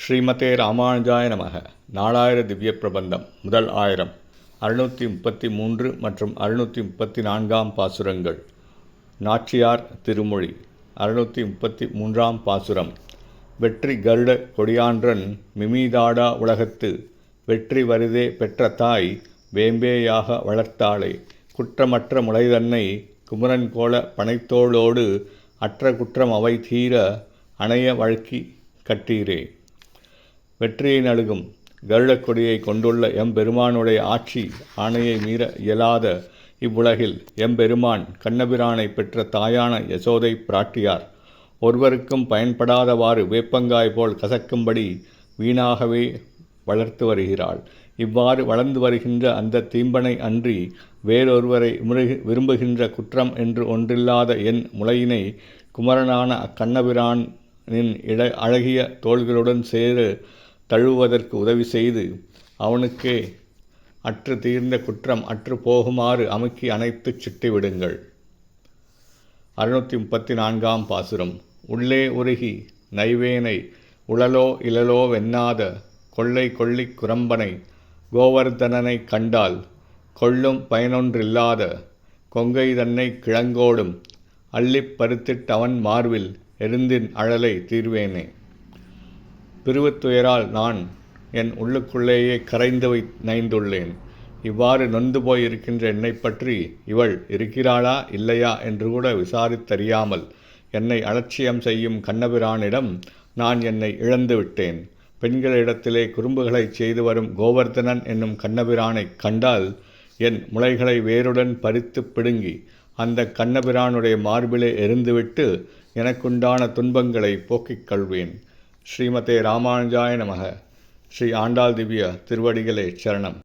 ஸ்ரீமதே ராமானுஜாய நமக. நாலாயிர திவ்ய பிரபந்தம் முதல் ஆயிரம் 633 மற்றும் 634 பாசுரங்கள். நாச்சியார் திருமொழி 633 பாசுரம். வெற்றி கருட கொடியான்றன் மிமீதாடா உலகத்து வெற்றி வருதே பெற்ற தாய் வேம்பேயாக வளர்த்தாளே குற்றமற்ற முளைதன்னை குமரன் கோல பனைத்தோளோடு அற்ற குற்றம் அவை தீர அணைய வழக்கி கட்டீரே. வெற்றியை நல்கும் கருடக்கொடியை கொண்டுள்ள எம்பெருமானுடைய ஆட்சி ஆணையை மீற இயலாத இவ்வுலகில் எம்பெருமான் கண்ணபிரானை பெற்ற தாயான யசோதை பிராட்டியார் ஒருவருக்கும் பயன்படாதவாறு வேப்பங்காய் போல் கசக்கும்படி வீணாகவே வளர்த்து வருகிறாள். இவ்வாறு வளர்ந்து வருகின்ற அந்த தீம்பனை அன்றி வேறொருவரை விரும்புகின்ற குற்றம் என்று ஒன்றில்லாத என் முளையினை குமரனான அக்கண்ணபிரானின் அழகிய தோள்களுடன் சேரு தழுவுவதற்கு உதவி செய்து அவனுக்கே அற்று தீர்ந்த குற்றம் அற்று போகுமாறு அமுக்கி அணைத்து சிட்டிவிடுங்கள். 634 பாசுரம். உள்ளே உருகி நைவேனை உளலோ இளலோ வெண்ணாத கொள்ளை கொள்ளிக் குரம்பனை கோவர்தனனை கண்டால் கொள்ளும் பயனொன்றில்லாத கொங்கை தன்னை கிழங்கோடும் அள்ளிப் பருத்திட் அவன் மார்பில் எருந்தின் அழலை தீர்வேனே. பிரிவுத்துயரால் நான் என் உள்ளுக்குள்ளேயே கரைந்து நைந்துள்ளேன். இவ்வாறு நொந்து போயிருக்கின்ற என்னை பற்றி இவள் இருக்கிறாளா இல்லையா என்று கூட விசாரித்தறியாமல் என்னை அலட்சியம் செய்யும் கண்ணபிரானிடம் நான் என்னை இழந்து விட்டேன். பெண்களிடத்திலே குறும்புகளை செய்து வரும் கோவர்தனன் என்னும் கண்ணபிரானை கண்டால் என் முளைகளை வேருடன் பறித்து பிடுங்கி அந்த கண்ணபிரானுடைய மார்பிலே எரிந்துவிட்டு எனக்குண்டான துன்பங்களை போக்கிக் கொள்வேன். ஸ்ரீமதே ராமானுஜாய நமக. ஸ்ரீ ஆண்டாள் திவ்ய திருவடிகளே சரணம்.